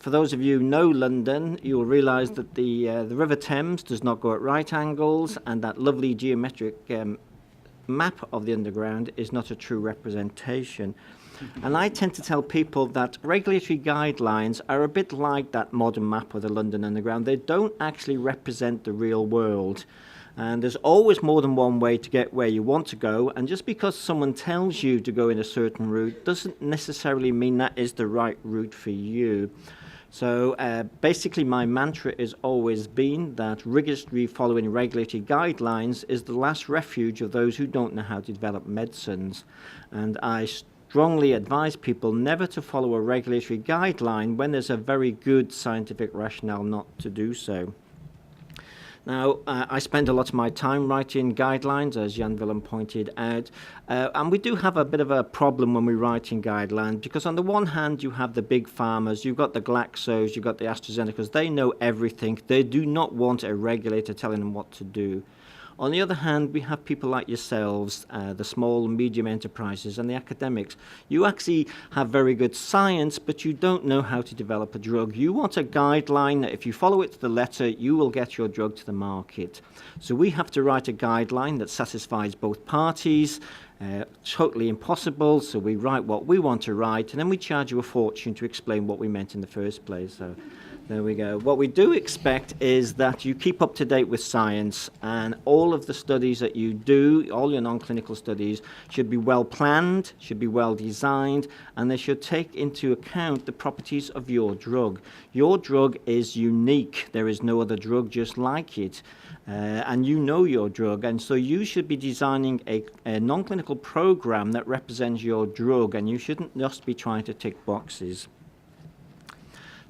for those of you who know London, you will realise that the River Thames does not go at right angles, and that lovely geometric map of the Underground is not a true representation. And I tend to tell people that regulatory guidelines are a bit like that modern map of the London Underground. They don't actually represent the real world. And there's always more than one way to get where you want to go. And just because someone tells you to go in a certain route doesn't necessarily mean that is the right route for you. So basically my mantra has always been that rigorously following regulatory guidelines is the last refuge of those who don't know how to develop medicines. And I strongly advise people never to follow a regulatory guideline when there's a very good scientific rationale not to do so. Now, I spend a lot of my time writing guidelines, as Jan Willem pointed out, and we do have a bit of a problem when we're writing guidelines, because on the one hand, you have the big pharmas, you've got the Glaxos, you've got the AstraZenecas, they know everything. They do not want a regulator telling them what to do. On the other hand, we have people like yourselves, the small and medium enterprises and the academics. You actually have very good science, but you don't know how to develop a drug. You want a guideline that if you follow it to the letter, you will get your drug to the market. So we have to write a guideline that satisfies both parties. Totally impossible, so we write what we want to write, and then we charge you a fortune to explain what we meant in the first place. So there we go. What we do expect is that you keep up to date with science, and all of the studies that you do, all your non-clinical studies, should be well planned, should be well designed, and they should take into account the properties of your drug. Your drug is unique. There is no other drug just like it. And you know your drug, and so you should be designing a non-clinical program that represents your drug, and you shouldn't just be trying to tick boxes.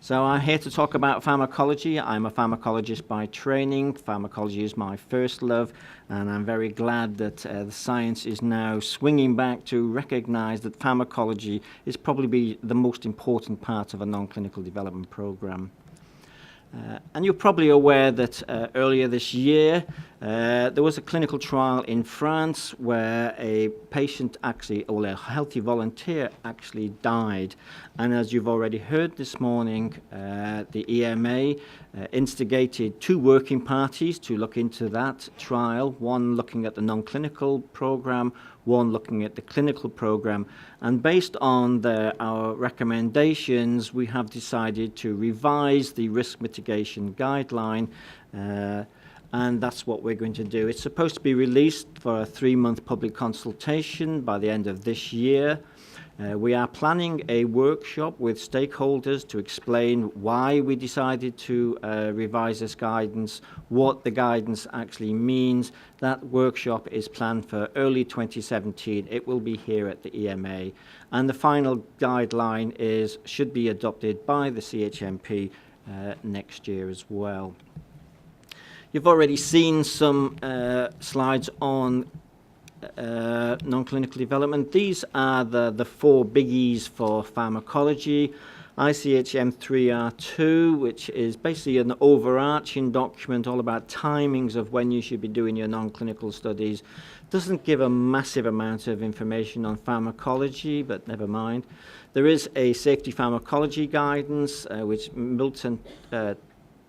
So I'm here to talk about pharmacology. I'm a pharmacologist by training. Pharmacology is my first love, and I'm very glad that the science is now swinging back to recognize that pharmacology is probably the most important part of a non-clinical development program. And you're probably aware that earlier this year there was a clinical trial in France where a patient actually, or a healthy volunteer actually died. And as you've already heard this morning, the EMA instigated two working parties to look into that trial, one looking at the non-clinical program, one looking at the clinical program. And based on our recommendations, we have decided to revise the risk mitigation guideline, and that's what we're going to do. It's supposed to be released for a 3-month public consultation by the end of this year. We are planning a workshop with stakeholders to explain why we decided to revise this guidance, what the guidance actually means. That workshop is planned for early 2017. It will be here at the EMA. And the final guideline should be adopted by the CHMP next year as well. You've already seen some slides on non-clinical development. These are the 4 biggies for pharmacology. ICHM 3R2, which is basically an overarching document all about timings of when you should be doing your non-clinical studies. Doesn't give a massive amount of information on pharmacology, but never mind. There is a safety pharmacology guidance, which Milton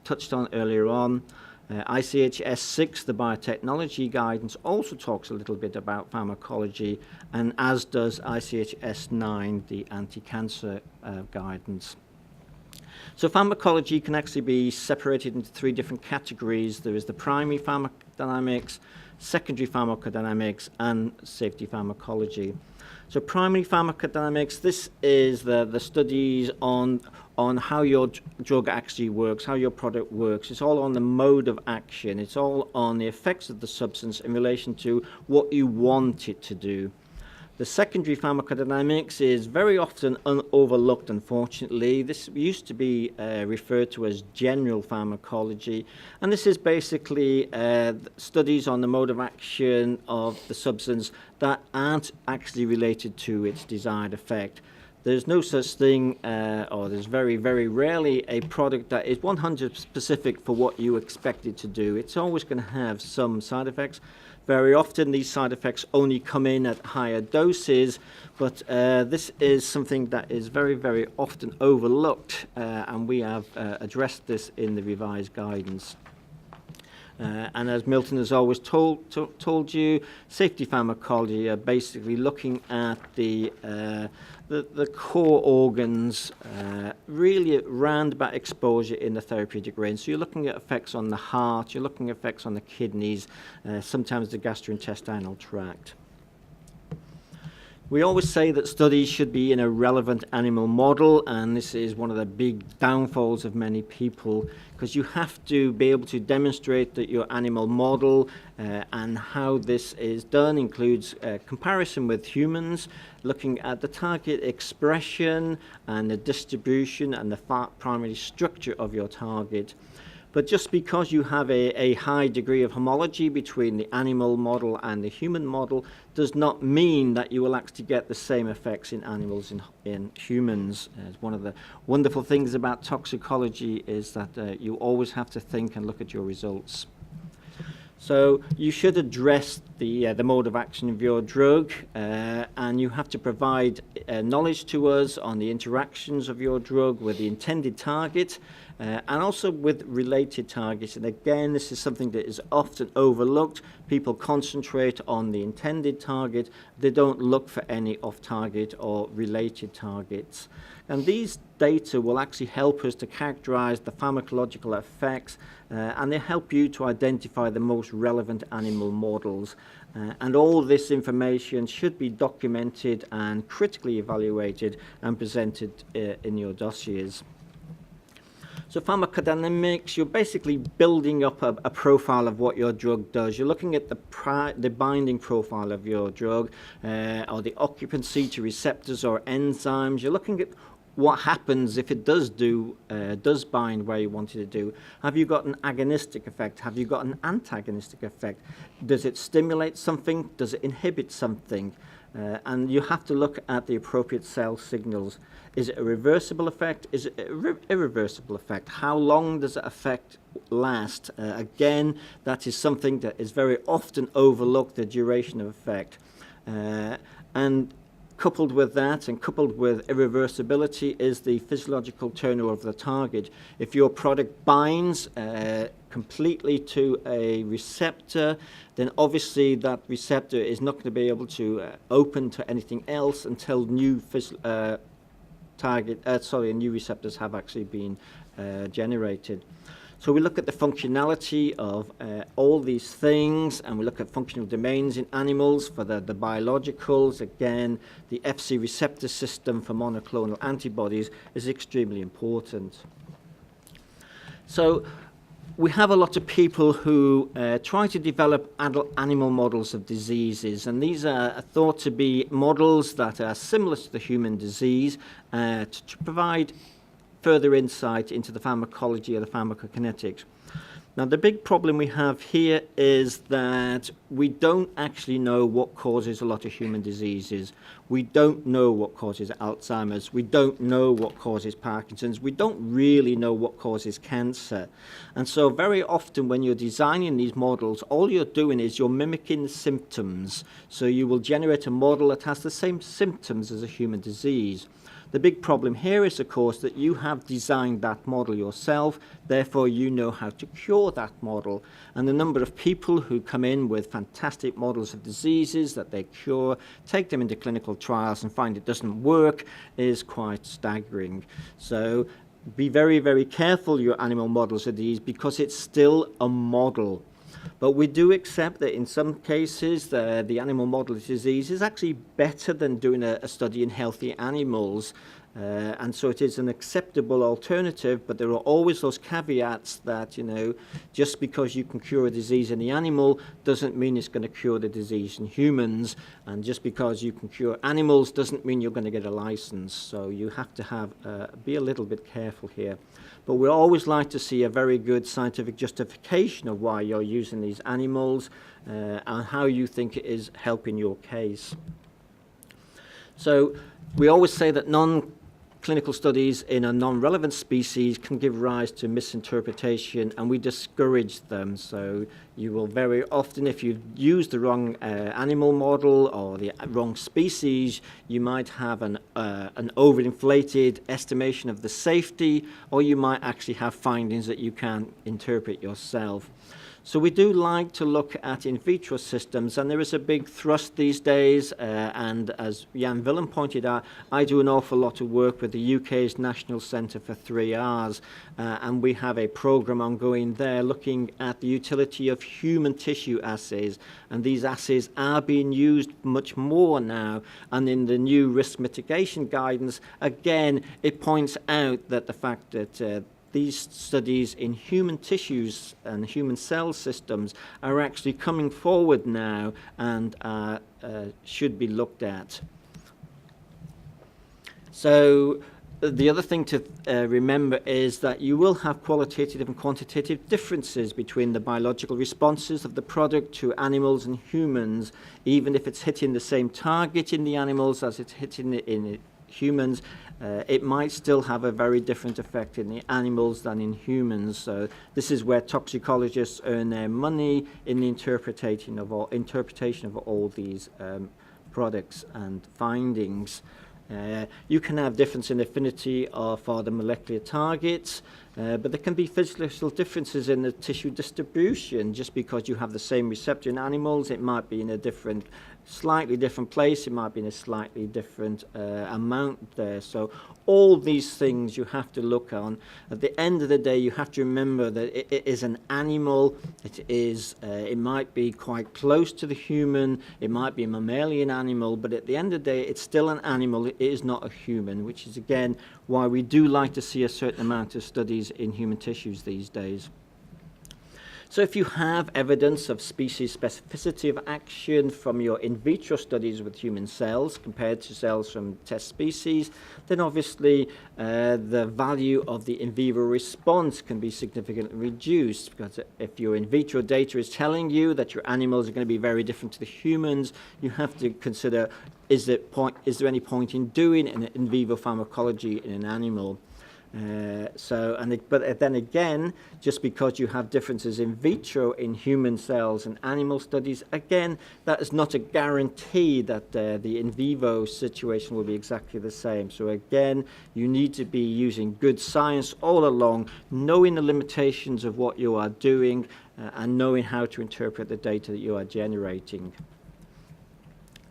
touched on earlier on. ICHS 6, the biotechnology guidance, also talks a little bit about pharmacology, and as does ICHS 9, the anti-cancer guidance. So pharmacology can actually be separated into 3 different categories. There is the primary pharmacodynamics, secondary pharmacodynamics, and safety pharmacology. So primary pharmacodynamics, this is the studies on how your drug actually works, how your product works. It's all on the mode of action. It's all on the effects of the substance in relation to what you want it to do. The secondary pharmacodynamics is very often overlooked, unfortunately. This used to be referred to as general pharmacology, and this is basically studies on the mode of action of the substance that aren't actually related to its desired effect. There's no such thing, or there's very, very rarely a product that is 100% specific for what you expect it to do. It's always going to have some side effects. Very often these side effects only come in at higher doses, but this is something that is very, very often overlooked, and we have addressed this in the revised guidance. And as Milton has always told you, safety pharmacology are basically looking at the core organs, really around about exposure in the therapeutic range. So you're looking at effects on the heart, you're looking at effects on the kidneys, sometimes the gastrointestinal tract. We always say that studies should be in a relevant animal model, and this is one of the big downfalls of many people, because you have to be able to demonstrate that your animal model and how this is done includes comparison with humans, looking at the target expression and the distribution and the primary structure of your target. But just because you have a high degree of homology between the animal model and the human model does not mean that you will actually get the same effects in animals in humans. One of the wonderful things about toxicology is that you always have to think and look at your results. So you should address the mode of action of your drug, and you have to provide knowledge to us on the interactions of your drug with the intended target, and also with related targets. And again, this is something that is often overlooked. People concentrate on the intended target. They don't look for any off-target or related targets. And these data will actually help us to characterize the pharmacological effects, and they help you to identify the most relevant animal models. And all this information should be documented and critically evaluated and presented in your dossiers. So pharmacodynamics, you're basically building up a profile of what your drug does. You're looking at the binding profile of your drug, or the occupancy to receptors or enzymes. You're looking at what happens if it does bind where you want it to do. Have you got an agonistic effect? Have you got an antagonistic effect? Does it stimulate something? Does it inhibit something? And you have to look at the appropriate cell signals. Is it a reversible effect? Is it an irreversible effect? How long does the effect last? Again, that is something that is very often overlooked, the duration of effect. And coupled with that, and coupled with irreversibility, is the physiological turnover of the target. If your product binds completely to a receptor, then obviously that receptor is not going to be able to open to anything else until new new receptors have actually been generated. So we look at the functionality of all these things, and we look at functional domains in animals for the biologicals. Again, the Fc receptor system for monoclonal antibodies is extremely important. So we have a lot of people who try to develop animal models of diseases, and these are thought to be models that are similar to the human disease to provide further insight into the pharmacology or the pharmacokinetics. Now, the big problem we have here is that we don't actually know what causes a lot of human diseases. We don't know what causes Alzheimer's. We don't know what causes Parkinson's. We don't really know what causes cancer. And so very often when you're designing these models, all you're doing is you're mimicking the symptoms. So you will generate a model that has the same symptoms as a human disease. The big problem here is, of course, that you have designed that model yourself, therefore you know how to cure that model. And the number of people who come in with fantastic models of diseases that they cure, take them into clinical trials and find it doesn't work is quite staggering. So be very, very careful your animal models of these, because it's still a model. But we do accept that in some cases the animal model of disease is actually better than doing a study in healthy animals. And so it is an acceptable alternative, but there are always those caveats that, just because you can cure a disease in the animal doesn't mean it's going to cure the disease in humans. And just because you can cure animals doesn't mean you're going to get a license. So you have to be a little bit careful here. But we always like to see a very good scientific justification of why you're using these animals and how you think it is helping your case. So We always say that non-clinical studies in a non-relevant species can give rise to misinterpretation, and we discourage them. So you will very often, if you use the wrong animal model or the wrong species, you might have an overinflated estimation of the safety, or you might actually have findings that you can't interpret yourself. So we do like to look at in vitro systems, and there is a big thrust these days, and as Jan Willem pointed out, I do an awful lot of work with the UK's National Centre for 3Rs, and we have a programme ongoing there looking at the utility of human tissue assays, and these assays are being used much more now, and in the new risk mitigation guidance, again, it points out that the fact that these studies in human tissues and human cell systems are actually coming forward now and should be looked at. So the other thing to remember is that you will have qualitative and quantitative differences between the biological responses of the product to animals and humans, even if it's hitting the same target in the animals as it's hitting in humans. It might still have a very different effect in the animals than in humans. So this is where toxicologists earn their money in the interpretation of all these products and findings. You can have difference in affinity for the molecular targets, but there can be physical differences in the tissue distribution. Just because you have the same receptor in animals, it might be in a slightly different place, it might be in a slightly different amount there. So all these things you have to look on. At the end of the day, you have to remember that it is an animal. It might be quite close to the human, it might be a mammalian animal, but at the end of the day, it's still an animal. It is not a human, which is again why we do like to see a certain amount of studies in human tissues these days. So if you have evidence of species specificity of action from your in vitro studies with human cells compared to cells from test species, then obviously the value of the in vivo response can be significantly reduced, because if your in vitro data is telling you that your animals are going to be very different to the humans, you have to consider, is there any point in doing an in vivo pharmacology in an animal? But then again, just because you have differences in vitro in human cells and animal studies, again, that is not a guarantee that the in vivo situation will be exactly the same. So again, you need to be using good science all along, knowing the limitations of what you are doing and knowing how to interpret the data that you are generating.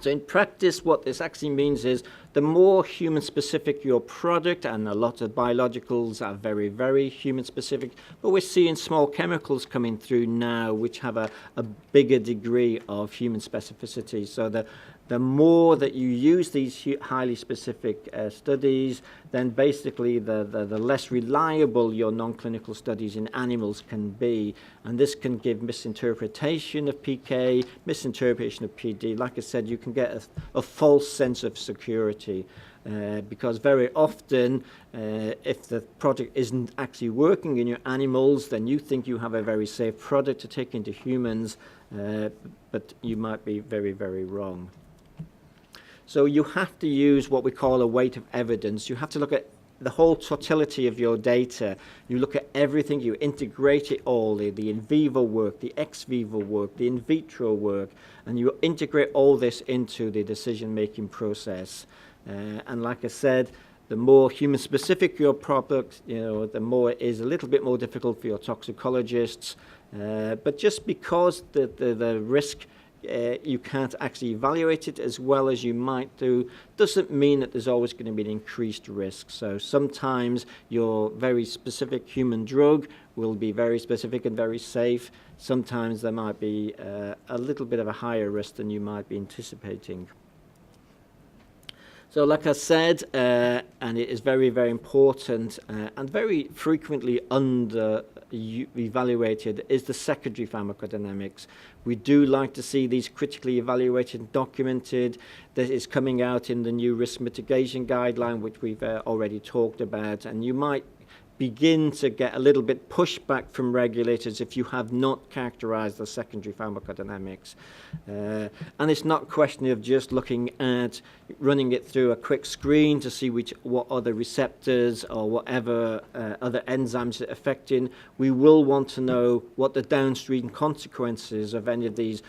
So in practice, what this actually means is the more human-specific your product, and a lot of biologicals are very, very human-specific, but we're seeing small chemicals coming through now which have a bigger degree of human specificity. So the more that you use these highly specific studies, then basically the less reliable your non-clinical studies in animals can be. And this can give misinterpretation of PK, misinterpretation of PD. Like I said, you can get a false sense of security. Because very often, if the product isn't actually working in your animals, then you think you have a very safe product to take into humans, but you might be very, very wrong. So you have to use what we call a weight of evidence. You have to look at the whole totality of your data. You look at everything, you integrate it all, the in vivo work, the ex vivo work, the in vitro work, and you integrate all this into the decision-making process. And like I said, the more human-specific your product, the more it is a little bit more difficult for your toxicologists. But just because the risk, you can't actually evaluate it as well as you might do, doesn't mean that there's always going to be an increased risk. So sometimes your very specific human drug will be very specific and very safe. Sometimes there might be a little bit of a higher risk than you might be anticipating. So like I said, and it is very, very important and very frequently evaluated, is the secondary pharmacodynamics. We do like to see these critically evaluated and documented. That is coming out in the new risk mitigation guideline, which we've already talked about. And you might begin to get a little bit pushback from regulators if you have not characterized the secondary pharmacodynamics. And it's not a question of just looking at running it through a quick screen to see what other receptors or whatever other enzymes are affecting. We will want to know what the downstream consequences of any of these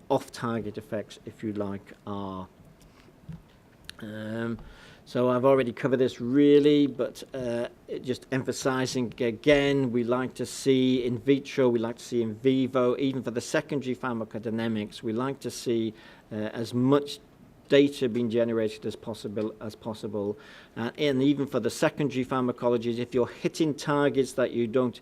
off-target effects, if you like, are. So I've already covered this really, but just emphasizing again, we like to see in vitro, we like to see in vivo, even for the secondary pharmacodynamics, we like to see as much data being generated as possible. And even for the secondary pharmacologies, if you're hitting targets that you don't,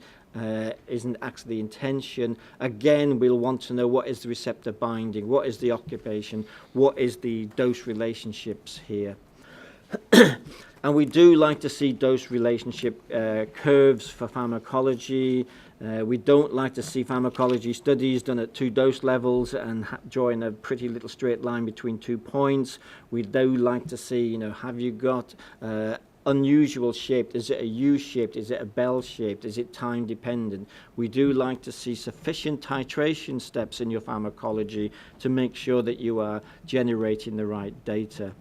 isn't actually the intention, again, we'll want to know what is the receptor binding, what is the occupation, what is the dose relationships here. And we do like to see dose relationship curves for pharmacology. We don't like to see pharmacology studies done at 2 dose levels and drawing a pretty little straight line between 2 points. We do like to see, have you got unusual shaped? Is it a U-shaped? Is it a bell-shaped? Is it time-dependent? We do like to see sufficient titration steps in your pharmacology to make sure that you are generating the right data.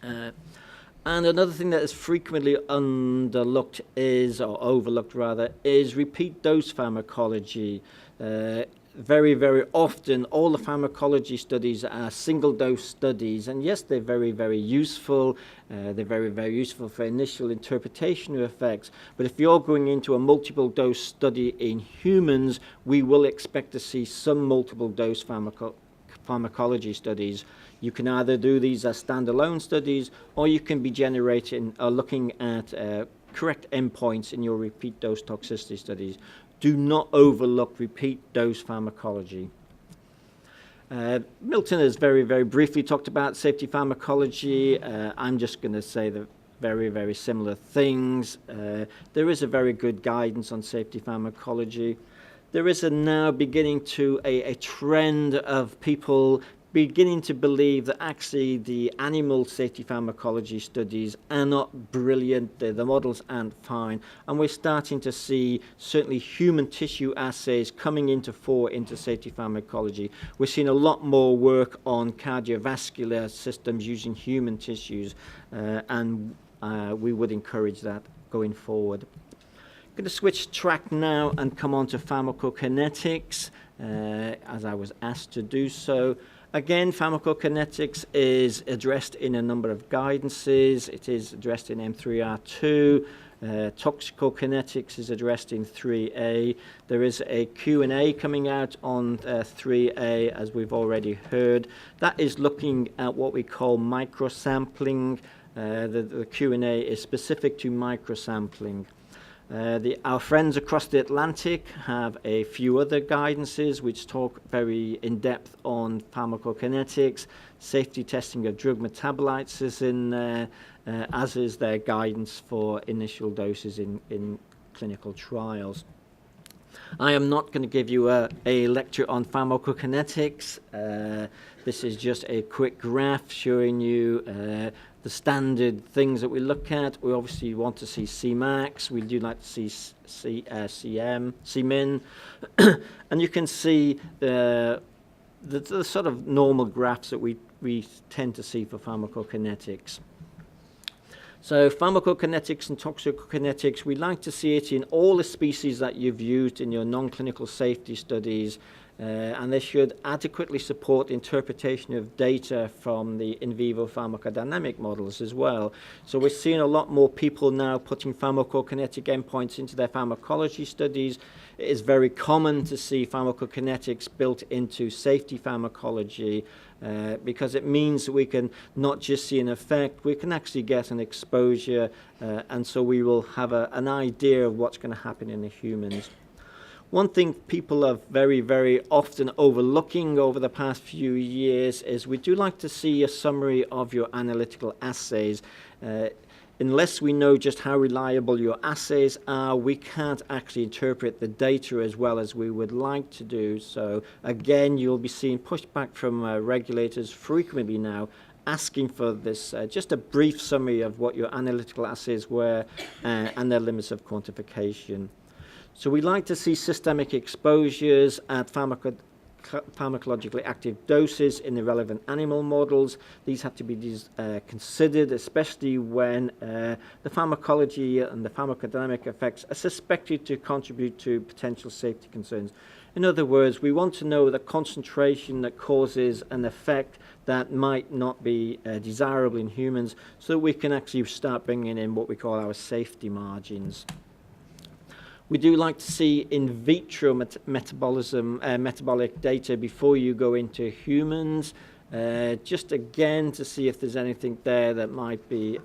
And another thing that is frequently overlooked is repeat dose pharmacology. Very, very often, all the pharmacology studies are single dose studies, and yes, they're very, very useful. They're very, very useful for initial interpretation of effects. But if you're going into a multiple dose study in humans, we will expect to see some multiple dose pharmacology studies. You can either do these as standalone studies, or you can be generating or looking at correct endpoints in your repeat dose toxicity studies. Do not overlook repeat dose pharmacology. Milton has very, very briefly talked about safety pharmacology. I'm just going to say the very, very similar things. There is a very good guidance on safety pharmacology. There is now beginning to a trend of people beginning to believe that actually the animal safety pharmacology studies are not brilliant, the models aren't fine, and we're starting to see certainly human tissue assays coming into safety pharmacology. We're seeing a lot more work on cardiovascular systems using human tissues, and we would encourage that going forward. I'm going to switch track now and come on to pharmacokinetics, as I was asked to do so. Again, pharmacokinetics is addressed in a number of guidances. It is addressed in M3R2. Toxicokinetics is addressed in 3A. There is a Q&A coming out on 3A, as we've already heard. That is looking at what we call microsampling. The Q&A is specific to microsampling. Our friends across the Atlantic have a few other guidances which talk very in depth on pharmacokinetics. Safety testing of drug metabolites is in there, as is their guidance for initial doses in clinical trials. I am not going to give you a lecture on pharmacokinetics. This is just a quick graph showing you the standard things that we look at. We obviously want to see Cmax. We do like to see Cmin. And you can see the sort of normal graphs that we tend to see for pharmacokinetics. So pharmacokinetics and toxicokinetics, we like to see it in all the species that you've used in your non-clinical safety studies, and they should adequately support interpretation of data from the in vivo pharmacodynamic models as well. So we're seeing a lot more people now putting pharmacokinetic endpoints into their pharmacology studies. It is very common to see pharmacokinetics built into safety pharmacology, because it means that we can not just see an effect, we can actually get an exposure, and so we will have an idea of what's going to happen in the humans. One thing people are very, very often overlooking over the past few years is we do like to see a summary of your analytical assays. Unless we know just how reliable your assays are, we can't actually interpret the data as well as we would like to do. So again, you'll be seeing pushback from regulators frequently now asking for this, just a brief summary of what your analytical assays were and their limits of quantification. So we like to see systemic exposures at pharmacologically active doses in the relevant animal models. These have to be considered, especially when the pharmacology and the pharmacodynamic effects are suspected to contribute to potential safety concerns. In other words, we want to know the concentration that causes an effect that might not be desirable in humans, so that we can actually start bringing in what we call our safety margins. We do like to see in vitro metabolic data before you go into humans, just again to see if there's anything there that might be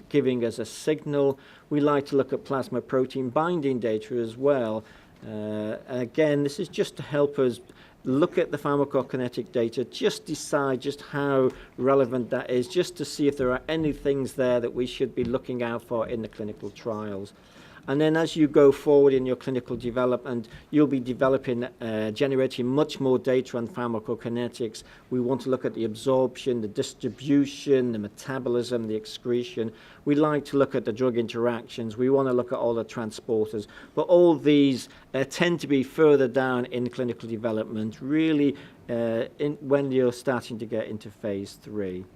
giving us a signal. We like to look at plasma protein binding data as well. Again, this is just to help us look at the pharmacokinetic data, just decide just how relevant that is, just to see if there are any things there that we should be looking out for in the clinical trials. And then as you go forward in your clinical development, you'll be developing, generating much more data on pharmacokinetics. We want to look at the absorption, the distribution, the metabolism, the excretion. We like to look at the drug interactions. We want to look at all the transporters. But all these tend to be further down in clinical development, really when you're starting to get into phase 3.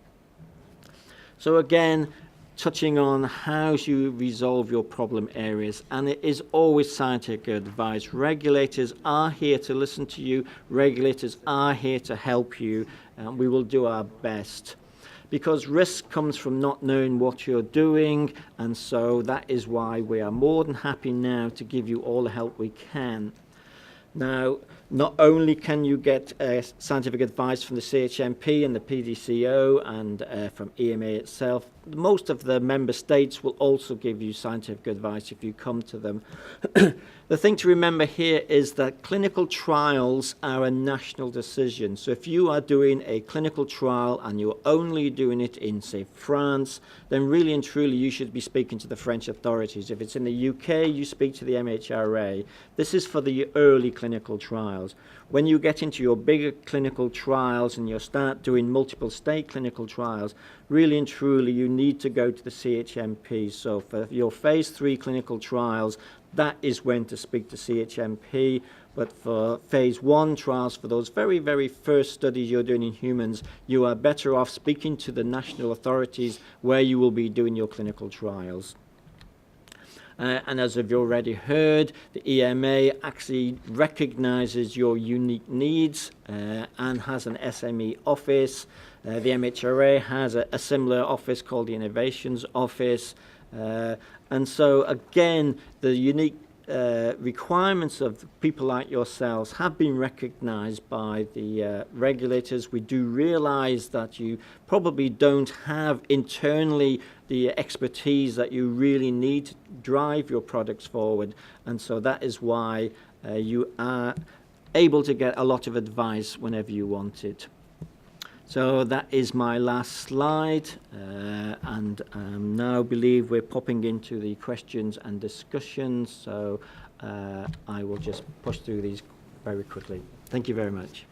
So again, touching on how you resolve your problem areas, and it is always scientific advice. Regulators are here to listen to you. Regulators are here to help you, and we will do our best. Because risk comes from not knowing what you're doing, and so that is why we are more than happy now to give you all the help we can. Now, not only can you get scientific advice from the CHMP and the PDCO and from EMA itself, most of the member states will also give you scientific advice if you come to them. The thing to remember here is that clinical trials are a national decision. So if you are doing a clinical trial and you're only doing it in, say, France, then really and truly you should be speaking to the French authorities. If it's in the UK, you speak to the MHRA. This is for the early clinical trials. When you get into your bigger clinical trials and you start doing multiple state clinical trials, really and truly you need to go to the CHMP. So for your phase 3 clinical trials, that is when to speak to CHMP. But for phase 1 trials, for those very, very first studies you're doing in humans, you are better off speaking to the national authorities where you will be doing your clinical trials. And as you've already heard, the EMA actually recognizes your unique needs and has an SME office. The MHRA has a similar office called the Innovations Office. And so, again, the unique requirements of people like yourselves have been recognized by the regulators. We do realize that you probably don't have internally the expertise that you really need to drive your products forward, and so that is why you are able to get a lot of advice whenever you want it. So that is my last slide, and now believe we're popping into the questions and discussions, so I will just push through these very quickly. Thank you very much.